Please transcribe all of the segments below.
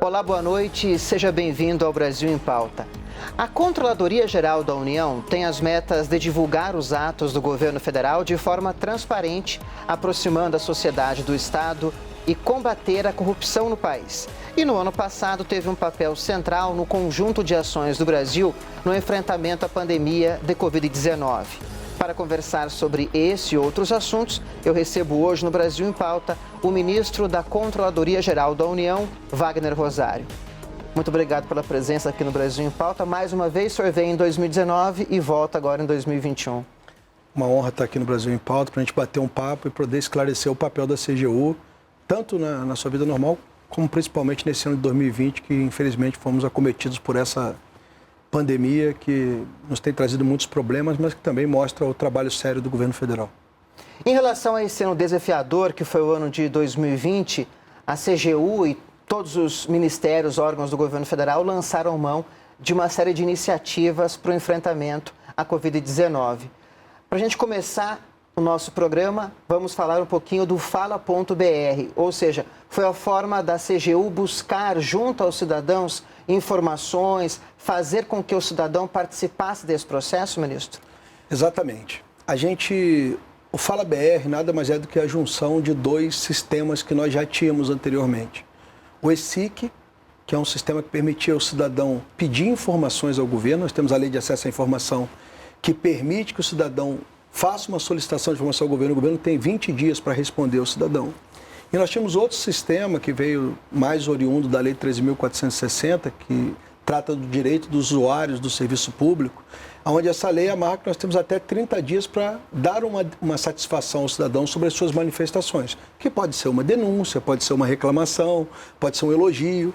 Olá, boa noite, seja bem-vindo ao Brasil em Pauta. A Controladoria Geral da União tem as metas de divulgar os atos do governo federal de forma transparente, aproximando a sociedade do Estado e combater a corrupção no país. E no ano passado teve um papel central no conjunto de ações do Brasil no enfrentamento à pandemia de Covid-19. Para conversar sobre esse e outros assuntos, eu recebo hoje no Brasil em Pauta o ministro da Controladoria Geral da União, Wagner Rosário. Muito obrigado pela presença aqui no Brasil em Pauta. Mais uma vez, o senhor veio em 2019 e volta agora em 2021. Uma honra estar aqui no Brasil em Pauta para a gente bater um papo e poder esclarecer o papel da CGU, tanto na sua vida normal, como principalmente nesse ano de 2020, que infelizmente fomos acometidos por essa pandemia que nos tem trazido muitos problemas, mas que também mostra o trabalho sério do governo federal. Em relação a esse ano desafiador, que foi o ano de 2020, a CGU e todos os ministérios, órgãos do governo federal lançaram mão de uma série de iniciativas para o enfrentamento à Covid-19. Para a gente começar o nosso programa, vamos falar um pouquinho do Fala.br, ou seja, foi a forma da CGU buscar junto aos cidadãos informações, fazer com que o cidadão participasse desse processo, ministro? Exatamente. O Fala.br nada mais é do que a junção de dois sistemas que nós já tínhamos anteriormente. O ESIC, que é um sistema que permitia ao cidadão pedir informações ao governo, nós temos a Lei de Acesso à Informação, que permite que o cidadão faça uma solicitação de informação ao governo, o governo tem 20 dias para responder ao cidadão. E nós tínhamos outro sistema que veio mais oriundo da Lei 13.460, que trata do direito dos usuários do serviço público, onde essa lei amarra que nós temos até 30 dias para dar uma satisfação ao cidadão sobre as suas manifestações, que pode ser uma denúncia, pode ser uma reclamação, pode ser um elogio.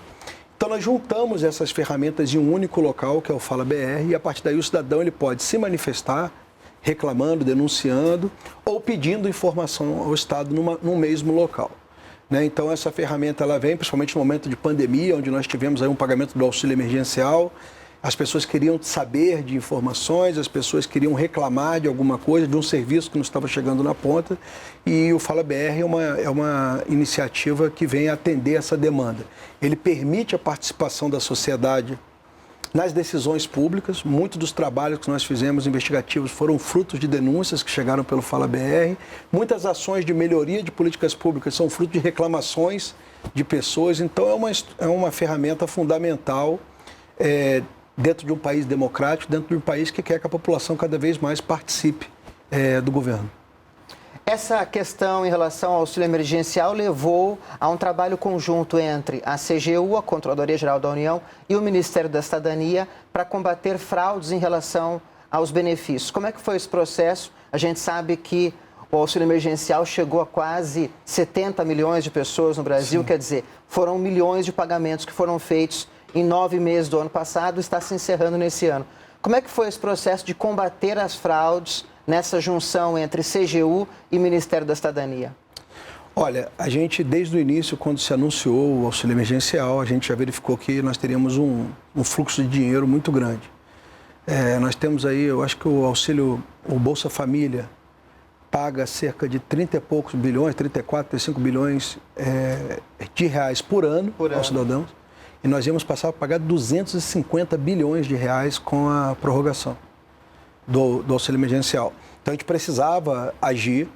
Então nós juntamos essas ferramentas em um único local, que é o Fala.br, e a partir daí o cidadão ele pode se manifestar, reclamando, denunciando ou pedindo informação ao Estado num mesmo local. Então essa ferramenta ela vem principalmente no momento de pandemia, onde nós tivemos aí um pagamento do auxílio emergencial, as pessoas queriam saber de informações, as pessoas queriam reclamar de alguma coisa, de um serviço que não estava chegando na ponta, e o Fala.br é uma iniciativa que vem atender essa demanda. Ele permite a participação da sociedade nas decisões públicas. Muitos dos trabalhos que nós fizemos investigativos foram frutos de denúncias que chegaram pelo Fala.br. Muitas ações de melhoria de políticas públicas são fruto de reclamações de pessoas. Então, é uma ferramenta fundamental dentro de um país democrático, dentro de um país que quer que a população cada vez mais participe do governo. Essa questão em relação ao auxílio emergencial levou a um trabalho conjunto entre a CGU, a Controladoria Geral da União, e o Ministério da Cidadania para combater fraudes em relação aos benefícios. Como é que foi esse processo? A gente sabe que o auxílio emergencial chegou a quase 70 milhões de pessoas no Brasil, quer dizer, foram milhões de pagamentos que foram feitos em 9 meses do ano passado e está se encerrando nesse ano. Como é que foi esse processo de combater as fraudes nessa junção entre CGU e Ministério da Cidadania? Olha, a gente desde o início, quando se anunciou o auxílio emergencial, a gente já verificou que nós teríamos um fluxo de dinheiro muito grande. Nós temos aí, eu acho que o Bolsa Família paga cerca de 30 e poucos bilhões, 34, 35 bilhões de reais por ano aos cidadãos. E nós íamos passar a pagar 250 bilhões de reais com a prorrogação do auxílio emergencial. Então a gente precisava agir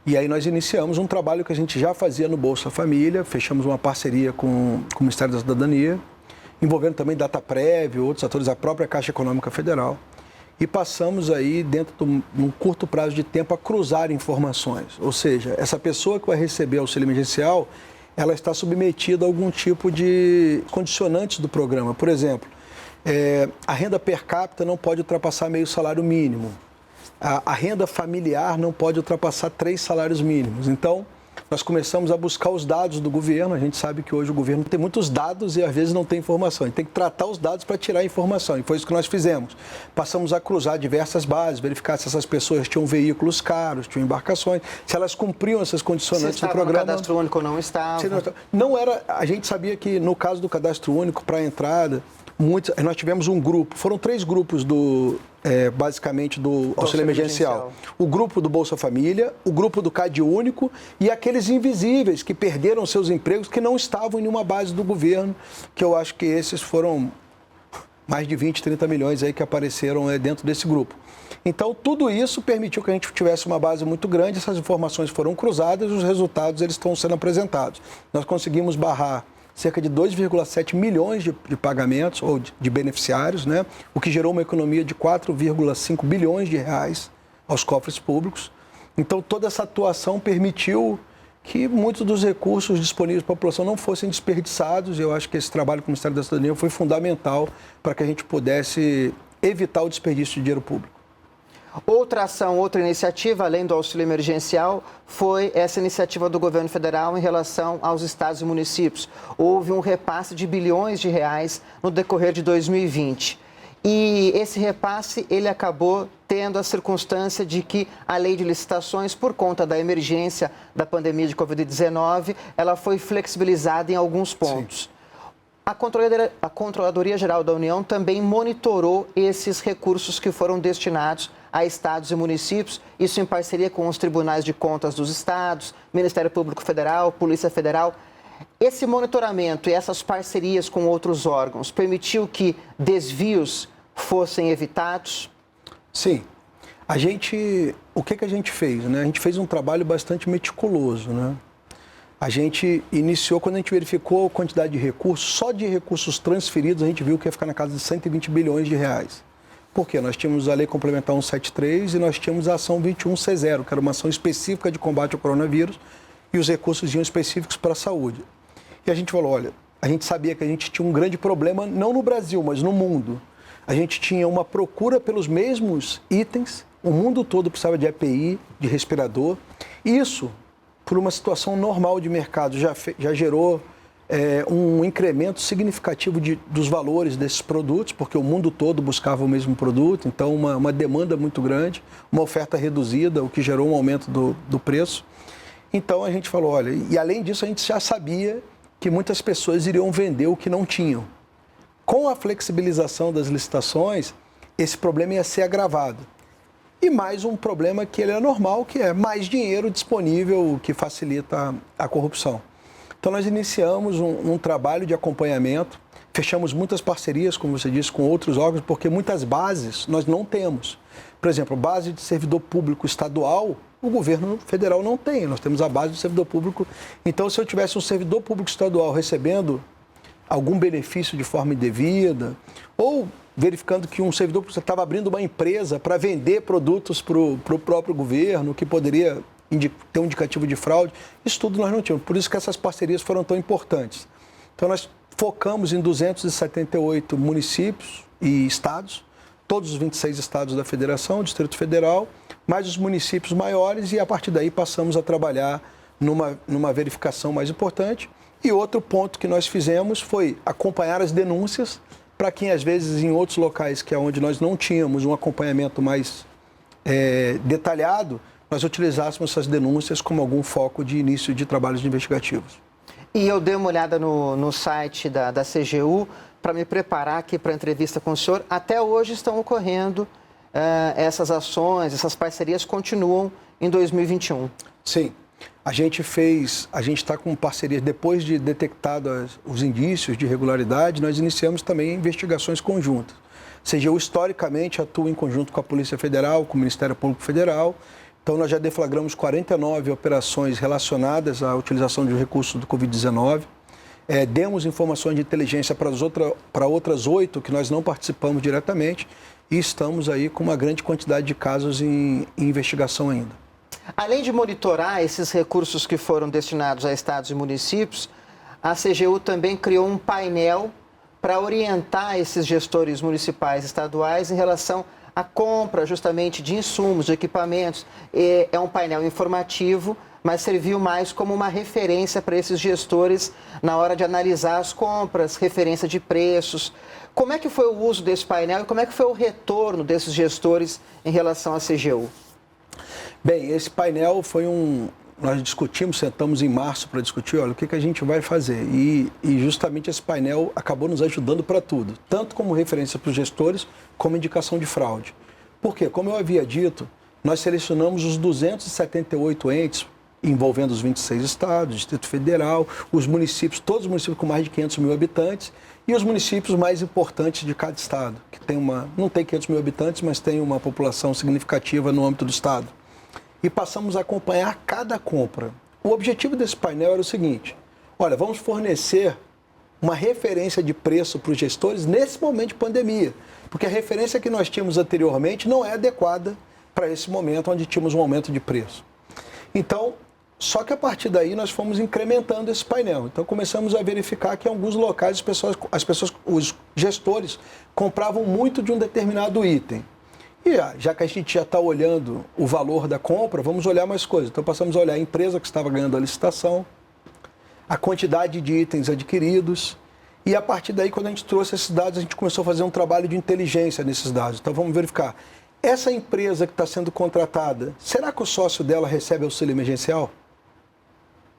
e aí nós iniciamos um trabalho que a gente já fazia no Bolsa Família, fechamos uma parceria com o Ministério da Cidadania, envolvendo também Dataprev, outros atores, a própria Caixa Econômica Federal, e passamos aí dentro de um curto prazo de tempo a cruzar informações. Ou seja, essa pessoa que vai receber auxílio emergencial, ela está submetida a algum tipo de condicionantes do programa. Por exemplo, a renda per capita não pode ultrapassar meio salário mínimo. A renda familiar não pode ultrapassar 3 salários mínimos. Então, nós começamos a buscar os dados do governo. A gente sabe que hoje o governo tem muitos dados e às vezes não tem informação. A gente tem que tratar os dados para tirar a informação. E foi isso que nós fizemos. Passamos a cruzar diversas bases, verificar se essas pessoas tinham veículos caros, tinham embarcações, se elas cumpriam essas condicionantes do programa. No cadastro único ou não estava? Não era. A gente sabia que no caso do cadastro único para a entrada, Nós tivemos um grupo, foram 3 grupos basicamente do auxílio emergencial. O grupo do Bolsa Família, o grupo do Cade Único e aqueles invisíveis que perderam seus empregos, que não estavam em nenhuma base do governo, que eu acho que esses foram mais de 20, 30 milhões aí que apareceram dentro desse grupo. Então, tudo isso permitiu que a gente tivesse uma base muito grande, essas informações foram cruzadas e os resultados eles estão sendo apresentados. Nós conseguimos barrar cerca de 2,7 milhões de pagamentos ou de beneficiários, né? O que gerou uma economia de 4,5 bilhões de reais aos cofres públicos. Então, toda essa atuação permitiu que muitos dos recursos disponíveis para a população não fossem desperdiçados. Eu acho que esse trabalho com o Ministério da Cidadania foi fundamental para que a gente pudesse evitar o desperdício de dinheiro público. Outra ação, outra iniciativa, além do auxílio emergencial, foi essa iniciativa do governo federal em relação aos estados e municípios. Houve um repasse de bilhões de reais no decorrer de 2020. E esse repasse, ele acabou tendo a circunstância de que a lei de licitações, por conta da emergência da pandemia de Covid-19, ela foi flexibilizada em alguns pontos. Sim. A Controladoria Geral da União também monitorou esses recursos que foram destinados a estados e municípios, isso em parceria com os tribunais de contas dos estados, Ministério Público Federal, Polícia Federal. Esse monitoramento e essas parcerias com outros órgãos permitiu que desvios fossem evitados? Sim. O que a gente fez, né? A gente fez um trabalho bastante meticuloso, né? A gente iniciou, quando a gente verificou a quantidade de recursos, só de recursos transferidos, a gente viu que ia ficar na casa de 120 bilhões de reais. Por quê? Nós tínhamos a Lei Complementar 173 e nós tínhamos a Ação 21C0, que era uma ação específica de combate ao coronavírus, e os recursos iam específicos para a saúde. E a gente falou, olha, a gente sabia que a gente tinha um grande problema, não no Brasil, mas no mundo. A gente tinha uma procura pelos mesmos itens, o mundo todo precisava de EPI, de respirador. Isso, por uma situação normal de mercado, já gerou um incremento significativo dos valores desses produtos, porque o mundo todo buscava o mesmo produto, então uma demanda muito grande, uma oferta reduzida, o que gerou um aumento do preço. Então a gente falou, olha, e além disso a gente já sabia que muitas pessoas iriam vender o que não tinham. Com a flexibilização das licitações, esse problema ia ser agravado. E mais um problema que ele é normal, que é mais dinheiro disponível, o que facilita a corrupção. Então nós iniciamos um trabalho de acompanhamento, fechamos muitas parcerias, como você disse, com outros órgãos, porque muitas bases nós não temos. Por exemplo, base de servidor público estadual, o governo federal não tem, nós temos a base do servidor público. Então, se eu tivesse um servidor público estadual recebendo algum benefício de forma indevida, ou verificando que um servidor público estava abrindo uma empresa para vender produtos para o próprio governo, que poderia ter um indicativo de fraude, isso tudo nós não tínhamos. Por isso que essas parcerias foram tão importantes. Então, nós focamos em 278 municípios e estados, todos os 26 estados da Federação, Distrito Federal, mais os municípios maiores, e a partir daí passamos a trabalhar numa verificação mais importante. E outro ponto que nós fizemos foi acompanhar as denúncias, para que às vezes em outros locais, que é onde nós não tínhamos um acompanhamento mais detalhado, nós utilizássemos essas denúncias como algum foco de início de trabalhos investigativos. E eu dei uma olhada no site da CGU para me preparar aqui para a entrevista com o senhor. Até hoje estão ocorrendo essas ações, essas parcerias continuam em 2021. Sim. A gente está com parcerias, depois de detectados os indícios de irregularidade, nós iniciamos também investigações conjuntas. A CGU, historicamente, atua em conjunto com a Polícia Federal, com o Ministério Público Federal. Então, nós já deflagramos 49 operações relacionadas à utilização de recursos do Covid-19. Demos informações de inteligência para outras 8 que nós não participamos diretamente e estamos aí com uma grande quantidade de casos em investigação ainda. Além de monitorar esses recursos que foram destinados a estados e municípios, a CGU também criou um painel para orientar esses gestores municipais e estaduais em relação à compra justamente de insumos, de equipamentos. É um painel informativo, mas serviu mais como uma referência para esses gestores na hora de analisar as compras, referência de preços. Como é que foi o uso desse painel e como é que foi o retorno desses gestores em relação à CGU? Bem, esse painel foi nós discutimos, sentamos em março para discutir, olha, o que a gente vai fazer. E justamente esse painel acabou nos ajudando para tudo, tanto como referência para os gestores, como indicação de fraude. Por quê? Como eu havia dito, nós selecionamos os 278 entes, envolvendo os 26 estados, Distrito Federal, os municípios, todos os municípios com mais de 500 mil habitantes, e os municípios mais importantes de cada estado, que tem não tem 500 mil habitantes, mas tem uma população significativa no âmbito do estado. E passamos a acompanhar cada compra. O objetivo desse painel era o seguinte: olha, vamos fornecer uma referência de preço para os gestores nesse momento de pandemia, porque a referência que nós tínhamos anteriormente não é adequada para esse momento onde tínhamos um aumento de preço. Então, só que a partir daí nós fomos incrementando esse painel. Então começamos a verificar que em alguns locais os gestores compravam muito de um determinado item. E já que a gente já está olhando o valor da compra, vamos olhar mais coisas. Então passamos a olhar a empresa que estava ganhando a licitação, a quantidade de itens adquiridos. E a partir daí, quando a gente trouxe esses dados, a gente começou a fazer um trabalho de inteligência nesses dados. Então vamos verificar. Essa empresa que está sendo contratada, será que o sócio dela recebe auxílio emergencial?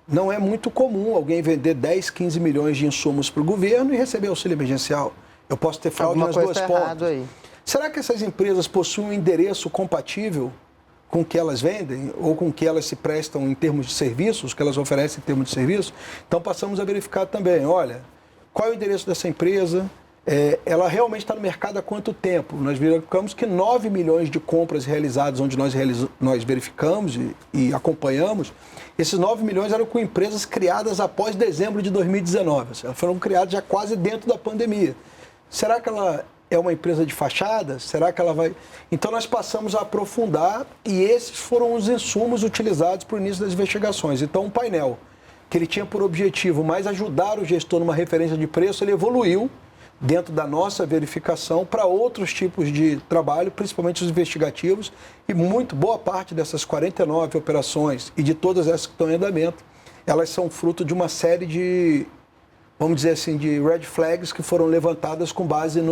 Não é muito comum alguém vender 10, 15 milhões de insumos para o governo e receber auxílio emergencial. Eu posso ter fraude nas duas pontas. Aí. Será que essas empresas possuem um endereço compatível com o que elas vendem ou com o que elas se prestam em termos de serviços, que elas oferecem em termos de serviços? Então passamos a verificar também, olha, qual é o endereço dessa empresa? Ela realmente está no mercado há quanto tempo? Nós verificamos que 9 milhões de compras realizadas, onde nós verificamos e acompanhamos, esses 9 milhões eram com empresas criadas após dezembro de 2019. Elas foram criadas já quase dentro da pandemia. Será que ela é uma empresa de fachada? Será que ela vai... Então nós passamos a aprofundar e esses foram os insumos utilizados para o início das investigações. Então um painel que ele tinha por objetivo mais ajudar o gestor numa referência de preço, ele evoluiu dentro da nossa verificação para outros tipos de trabalho, principalmente os investigativos, e boa parte dessas 49 operações e de todas essas que estão em andamento, elas são fruto de uma série de, vamos dizer assim, de red flags que foram levantadas com base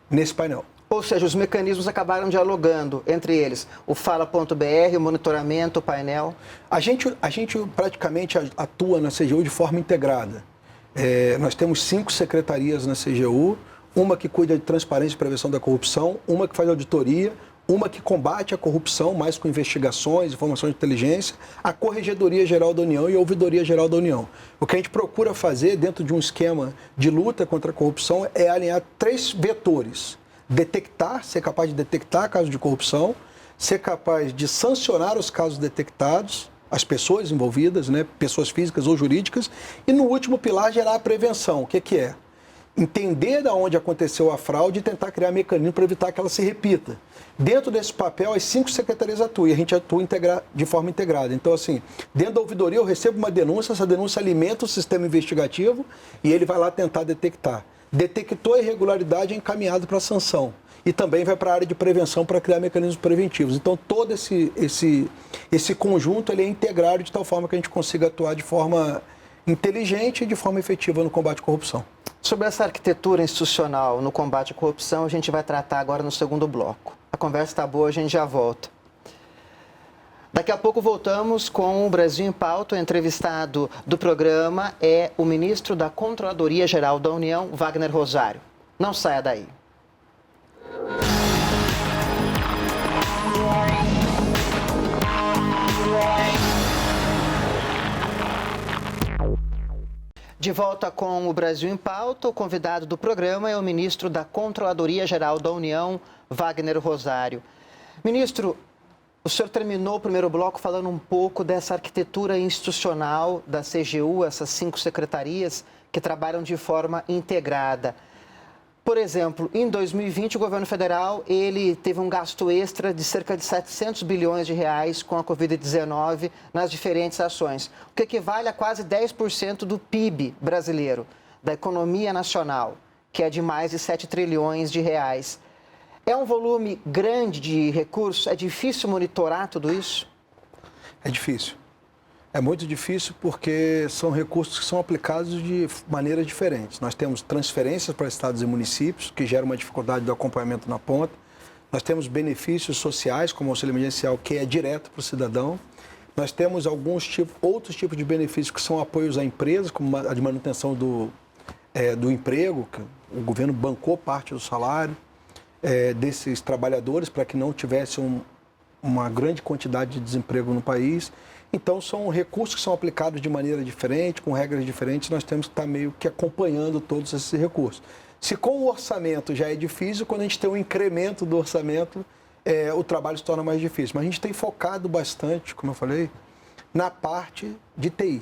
nesse painel. Ou seja, os mecanismos acabaram dialogando entre eles, o Fala.br, o monitoramento, o painel? A gente praticamente atua na CGU de forma integrada. Nós temos 5 secretarias na CGU, uma que cuida de transparência e prevenção da corrupção, uma que faz auditoria, uma que combate a corrupção, mais com investigações, informações de inteligência, a Corregedoria Geral da União e a Ouvidoria Geral da União. O que a gente procura fazer dentro de um esquema de luta contra a corrupção é alinhar 3 vetores. Detectar, ser capaz de detectar casos de corrupção, ser capaz de sancionar os casos detectados, as pessoas envolvidas, né, pessoas físicas ou jurídicas, e no último pilar gerar a prevenção. O que é? Entender de onde aconteceu a fraude e tentar criar mecanismos para evitar que ela se repita. Dentro desse papel, as 5 secretarias atuam e a gente atua de forma integrada. Então, assim, dentro da ouvidoria eu recebo uma denúncia, essa denúncia alimenta o sistema investigativo e ele vai lá tentar detectar. Detectou a irregularidade, é encaminhado para a sanção. E também vai para a área de prevenção para criar mecanismos preventivos. Então, todo esse conjunto ele é integrado de tal forma que a gente consiga atuar de forma inteligente e de forma efetiva no combate à corrupção. Sobre essa arquitetura institucional no combate à corrupção, a gente vai tratar agora no segundo bloco. A conversa está boa, a gente já volta. Daqui a pouco voltamos com o Brasil em Pauta. O entrevistado do programa é o ministro da Controladoria Geral da União, Wagner Rosário. Não saia daí. De volta com o Brasil em Pauta, o convidado do programa é o ministro da Controladoria Geral da União, Wagner Rosário. Ministro, o senhor terminou o primeiro bloco falando um pouco dessa arquitetura institucional da CGU, essas 5 secretarias que trabalham de forma integrada. Por exemplo, em 2020, o governo federal ele teve um gasto extra de cerca de 700 bilhões de reais com a Covid-19 nas diferentes ações, o que equivale a quase 10% do PIB brasileiro, da economia nacional, que é de mais de 7 trilhões de reais. É um volume grande de recursos? É difícil monitorar tudo isso? É difícil. É muito difícil porque são recursos que são aplicados de maneiras diferentes. Nós temos transferências para estados e municípios, que geram uma dificuldade do acompanhamento na ponta. Nós temos benefícios sociais, como o auxílio emergencial, que é direto para o cidadão. Nós temos outros tipos de benefícios que são apoios a empresas, como a de manutenção do emprego, que o governo bancou parte do salário desses trabalhadores para que não tivesse uma grande quantidade de desemprego no país. Então, são recursos que são aplicados de maneira diferente, com regras diferentes, nós temos que estar meio que acompanhando todos esses recursos. Se com o orçamento já é difícil, quando a gente tem um incremento do orçamento, o trabalho se torna mais difícil. Mas a gente tem focado bastante, como eu falei, na parte de TI.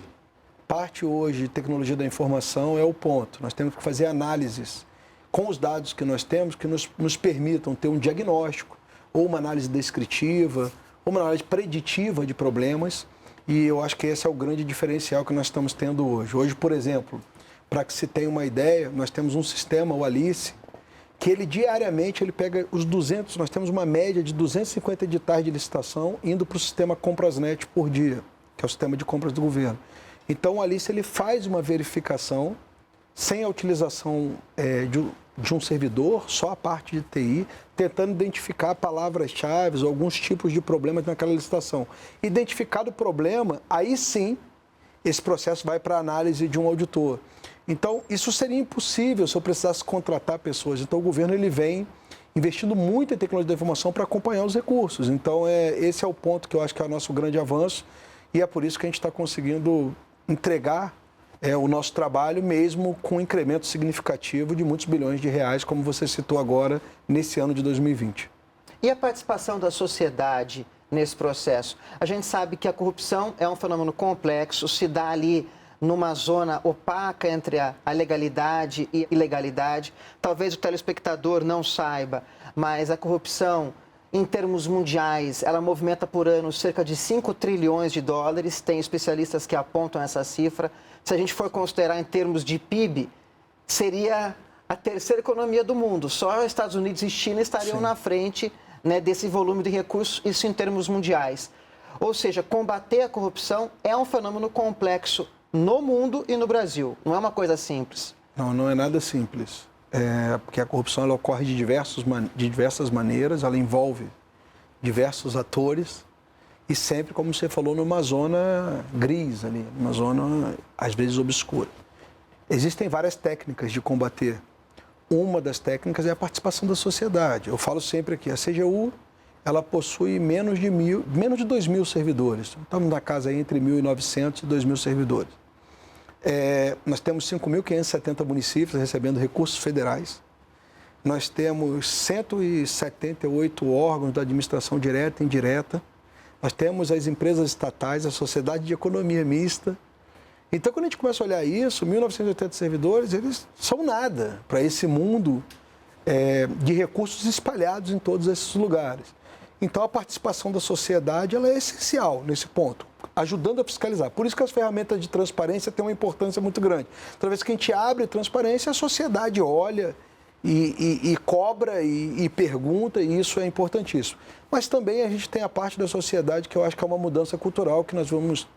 Parte hoje de tecnologia da informação é o ponto. Nós temos que fazer análises com os dados que nós temos que nos permitam ter um diagnóstico, ou uma análise descritiva, ou uma análise preditiva de problemas. E eu acho que esse é o grande diferencial que nós estamos tendo hoje. Hoje, por exemplo, para que se tenha uma ideia, nós temos um sistema, o Alice, que ele diariamente ele pega os 200, nós temos uma média de 250 editais de licitação indo para o sistema Comprasnet por dia, que é o sistema de compras do governo. Então, o Alice ele faz uma verificação sem a utilização de um servidor, só a parte de TI, tentando identificar palavras-chave ou alguns tipos de problemas naquela licitação. Identificado o problema, aí sim, esse processo vai para a análise de um auditor. Então, isso seria impossível se eu precisasse contratar pessoas. Então, o governo ele vem investindo muito em tecnologia da informação para acompanhar os recursos. Então, esse é o ponto que eu acho que é o nosso grande avanço e é por isso que a gente está conseguindo entregar o nosso trabalho, mesmo com um incremento significativo de muitos bilhões de reais, como você citou agora, nesse ano de 2020. E a participação da sociedade nesse processo? A gente sabe que a corrupção é um fenômeno complexo, se dá ali numa zona opaca entre a legalidade e a ilegalidade. Talvez o telespectador não saiba, mas a corrupção, em termos mundiais, ela movimenta por ano cerca de 5 trilhões de dólares. Tem especialistas que apontam essa cifra. Se a gente for considerar em termos de PIB, seria a terceira economia do mundo. Só Estados Unidos e China estariam Sim. na frente, né, desse volume de recursos, isso em termos mundiais. Ou seja, combater a corrupção é um fenômeno complexo no mundo e no Brasil. Não é uma coisa simples. Não, não é nada simples. Porque a corrupção ela ocorre de diversas maneiras, ela envolve diversos atores e sempre, como você falou, numa zona gris ali, numa zona, às vezes, obscura. Existem várias técnicas de combater. Uma das técnicas é a participação da sociedade. Eu falo sempre aqui, a CGU, ela possui menos de 2.000 servidores. Estamos na casa aí entre 1.900 e 2.000 servidores. Nós temos 5.570 municípios recebendo recursos federais. Nós temos 178 órgãos da administração direta e indireta. Nós temos as empresas estatais, a Sociedade de Economia Mista. Então, quando a gente começa a olhar isso, 1.980 servidores, eles são nada para esse mundo de recursos espalhados em todos esses lugares. Então, a participação da sociedade ela é essencial nesse ponto, ajudando a fiscalizar. Por isso que as ferramentas de transparência têm uma importância muito grande. Toda vez que a gente abre transparência, a sociedade olha e cobra e pergunta, e isso é importantíssimo. Mas também a gente tem a parte da sociedade que eu acho que é uma mudança cultural, que nós vamos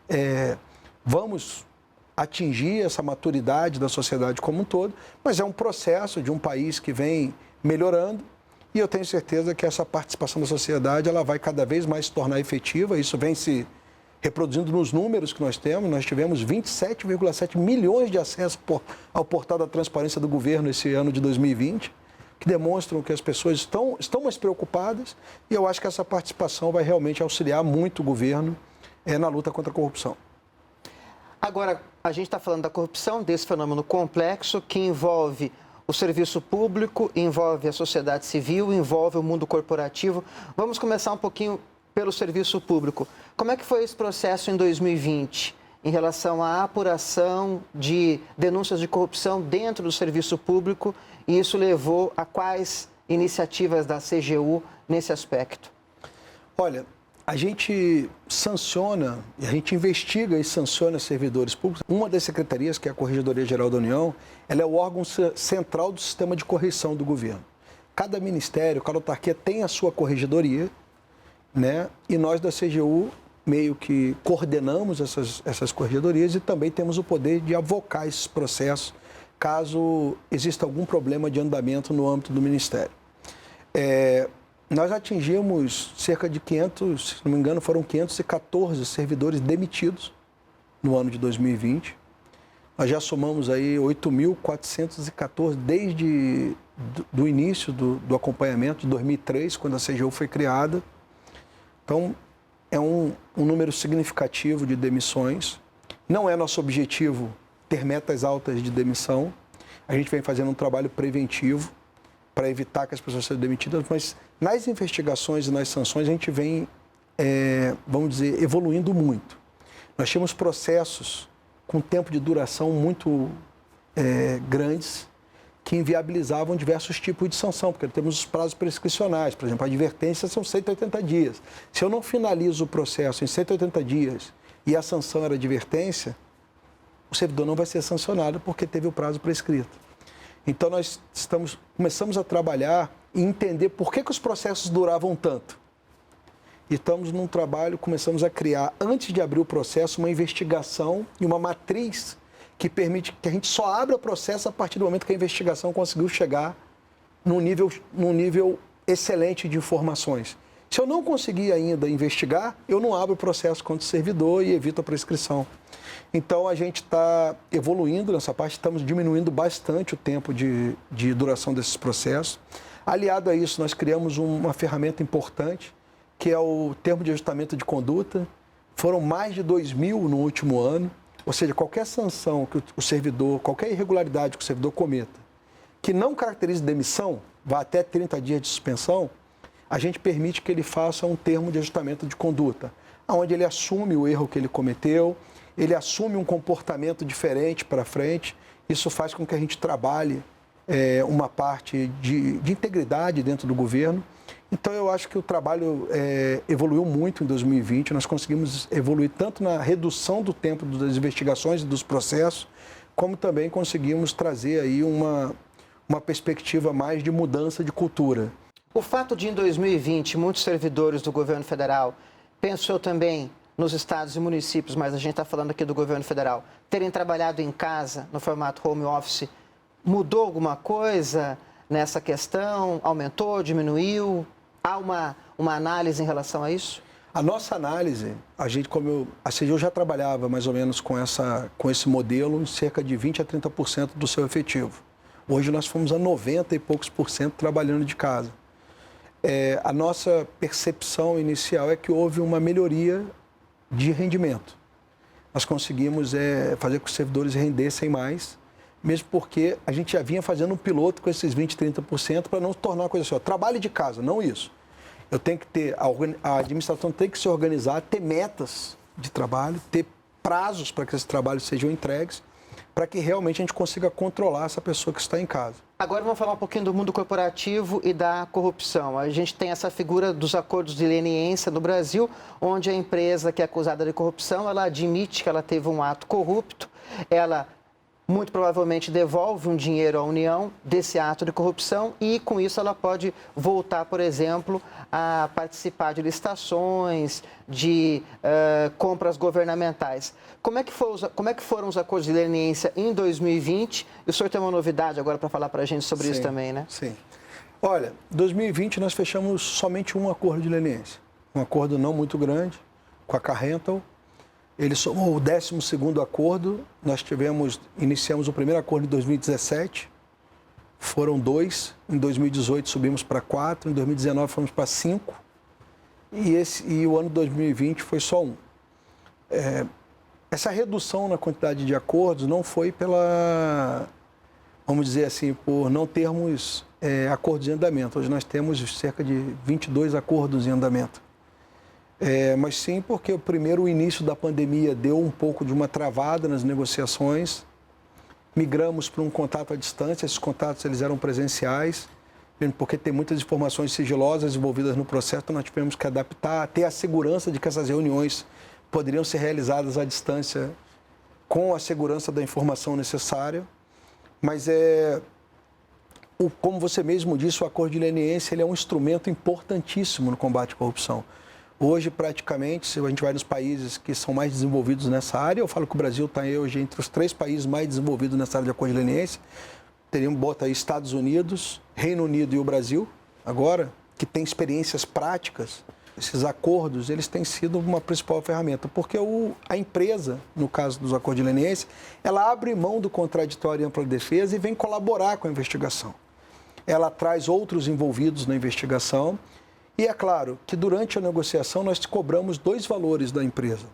atingir essa maturidade da sociedade como um todo, mas é um processo de um país que vem melhorando. E eu tenho certeza que essa participação da sociedade ela vai cada vez mais se tornar efetiva. Isso vem se reproduzindo nos números que nós temos. Nós tivemos 27,7 milhões de acessos ao portal da transparência do governo esse ano de 2020, que demonstram que as pessoas estão mais preocupadas. E eu acho que essa participação vai realmente auxiliar muito o governo na luta contra a corrupção. Agora, a gente está falando da corrupção, desse fenômeno complexo que envolve o serviço público, envolve a sociedade civil, envolve o mundo corporativo. Vamos começar um pouquinho pelo serviço público. Como é que foi esse processo em 2020, em relação à apuração de denúncias de corrupção dentro do serviço público? E isso levou a quais iniciativas da CGU nesse aspecto? Olha, a gente sanciona, a gente investiga e sanciona servidores públicos. Uma das secretarias, que é a Corregedoria Geral da União, ela é o órgão central do sistema de correição do governo. Cada ministério, cada autarquia tem a sua corregedoria, né? E nós da CGU meio que coordenamos essas corregedorias e também temos o poder de avocar esses processos caso exista algum problema de andamento no âmbito do ministério. nós atingimos cerca de 500, se não me engano, foram 514 servidores demitidos no ano de 2020. Nós já somamos aí 8.414 desde do início do acompanhamento de 2003, quando a CGU foi criada. Então, é um número significativo de demissões. Não é nosso objetivo ter metas altas de demissão. A gente vem fazendo um trabalho preventivo para evitar que as pessoas sejam demitidas, mas nas investigações e nas sanções a gente vem, vamos dizer, evoluindo muito. Nós tínhamos processos com tempo de duração muito grandes que inviabilizavam diversos tipos de sanção, porque temos os prazos prescricionais, por exemplo, a advertência são 180 dias. Se eu não finalizo o processo em 180 dias e a sanção era advertência, o servidor não vai ser sancionado porque teve o prazo prescrito. Então, nós começamos a trabalhar e entender por que os processos duravam tanto. E estamos num trabalho, começamos a criar, antes de abrir o processo, uma investigação e uma matriz que permite que a gente só abra o processo a partir do momento que a investigação conseguiu chegar num nível excelente de informações. Se eu não conseguir ainda investigar, eu não abro o processo contra o servidor e evito a prescrição. Então, a gente está evoluindo nessa parte, estamos diminuindo bastante o tempo de duração desses processos. Aliado a isso, nós criamos uma ferramenta importante, que é o termo de ajustamento de conduta. Foram mais de 2.000 no último ano, ou seja, qualquer sanção que o servidor, qualquer irregularidade que o servidor cometa, que não caracterize demissão, vá até 30 dias de suspensão, a gente permite que ele faça um termo de ajustamento de conduta, onde ele assume o erro que ele cometeu, ele assume um comportamento diferente para frente. Isso faz com que a gente trabalhe uma parte de integridade dentro do governo. Então, eu acho que o trabalho evoluiu muito em 2020. Nós conseguimos evoluir tanto na redução do tempo das investigações e dos processos, como também conseguimos trazer aí uma perspectiva mais de mudança de cultura. O fato de, em 2020, muitos servidores do governo federal, penso eu também nos estados e municípios, mas a gente está falando aqui do governo federal, terem trabalhado em casa, no formato home office, mudou alguma coisa nessa questão? Aumentou, diminuiu? Há uma análise em relação a isso? A nossa análise, a CGU já trabalhava mais ou menos com esse modelo em cerca de 20% a 30% do seu efetivo. Hoje nós fomos a 90 e poucos por cento trabalhando de casa. A nossa percepção inicial é que houve uma melhoria de rendimento. Nós conseguimos fazer com que os servidores rendessem mais, mesmo porque a gente já vinha fazendo um piloto com esses 20%, 30% para não tornar uma coisa assim, trabalho de casa, não isso. Eu tenho que ter, a administração tem que se organizar, ter metas de trabalho, ter prazos para que esses trabalhos sejam entregues, para que realmente a gente consiga controlar essa pessoa que está em casa. Agora vamos falar um pouquinho do mundo corporativo e da corrupção. A gente tem essa figura dos acordos de leniência no Brasil, onde a empresa que é acusada de corrupção, ela admite que ela teve um ato corrupto, ela muito provavelmente devolve um dinheiro à União desse ato de corrupção e, com isso, ela pode voltar, por exemplo, a participar de licitações, de compras governamentais. Como é que foram os acordos de leniência em 2020? E o senhor tem uma novidade agora para falar para a gente sobre isso também, né? Sim. Olha, em 2020 nós fechamos somente um acordo de leniência. Um acordo não muito grande, com a Carrental. Ele somou o 12º acordo, iniciamos o primeiro acordo em 2017, foram 2, em 2018 subimos para 4, em 2019 fomos para 5 e o ano de 2020 foi só 1. Essa redução na quantidade de acordos não foi vamos dizer assim, por não termos acordos em andamento. Hoje nós temos cerca de 22 acordos em andamento. Mas sim porque o início da pandemia deu um pouco de uma travada nas negociações, migramos para um contato à distância, esses contatos eles eram presenciais, porque tem muitas informações sigilosas envolvidas no processo, então nós tivemos que adaptar, ter a segurança de que essas reuniões poderiam ser realizadas à distância com a segurança da informação necessária, mas como você mesmo disse, o acordo de leniência ele é um instrumento importantíssimo no combate à corrupção. Hoje, praticamente, se a gente vai nos países que são mais desenvolvidos nessa área, eu falo que o Brasil está hoje entre os 3 países mais desenvolvidos nessa área de acordo de leniência. Bota aí Estados Unidos, Reino Unido e o Brasil, agora, que tem experiências práticas, esses acordos, eles têm sido uma principal ferramenta, porque a empresa, no caso dos acordos lenienses, ela abre mão do contraditório e ampla defesa e vem colaborar com a investigação. Ela traz outros envolvidos na investigação e é claro que durante a negociação nós cobramos 2 valores da empresa.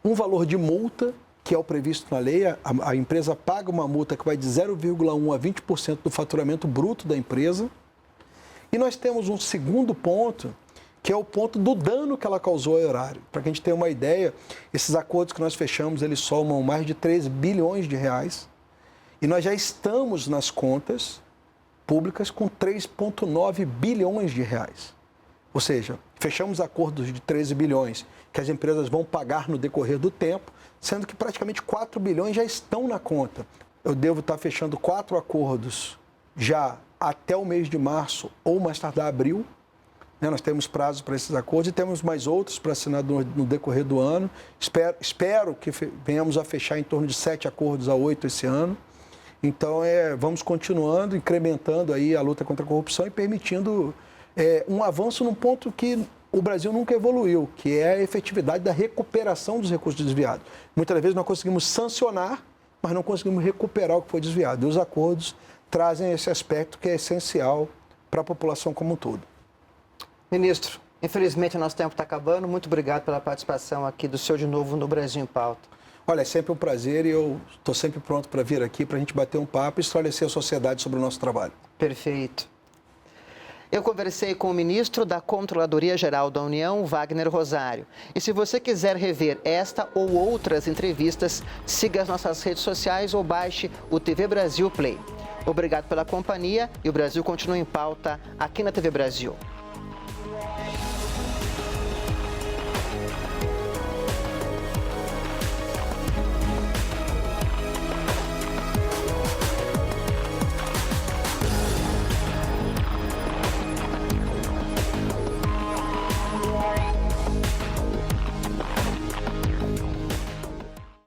Um valor de multa, que é o previsto na lei, a empresa paga uma multa que vai de 0,1% a 20% do faturamento bruto da empresa. E nós temos um segundo ponto, que é o ponto do dano que ela causou ao erário. Para que a gente tenha uma ideia, esses acordos que nós fechamos, eles somam mais de 3 bilhões de reais. E nós já estamos nas contas públicas com 3,9 bilhões de reais. Ou seja, fechamos acordos de 13 bilhões que as empresas vão pagar no decorrer do tempo, sendo que praticamente 4 bilhões já estão na conta. Eu devo estar fechando 4 acordos já até o mês de março ou mais tardar abril. Nós temos prazos para esses acordos e temos mais outros para assinar no decorrer do ano. Espero que venhamos a fechar em torno de 7 acordos a 8 esse ano. Então, vamos continuando, incrementando aí a luta contra a corrupção e permitindo um avanço num ponto que o Brasil nunca evoluiu, que é a efetividade da recuperação dos recursos desviados. Muitas vezes nós conseguimos sancionar, mas não conseguimos recuperar o que foi desviado. E os acordos trazem esse aspecto que é essencial para a população como um todo. Ministro, infelizmente o nosso tempo está acabando. Muito obrigado pela participação aqui do senhor de novo no Brasil em Pauta. Olha, é sempre um prazer e eu estou sempre pronto para vir aqui para a gente bater um papo e esclarecer a sociedade sobre o nosso trabalho. Perfeito. Eu conversei com o ministro da Controladoria Geral da União, Wagner Rosário. E se você quiser rever esta ou outras entrevistas, siga as nossas redes sociais ou baixe o TV Brasil Play. Obrigado pela companhia e o Brasil continua em pauta aqui na TV Brasil.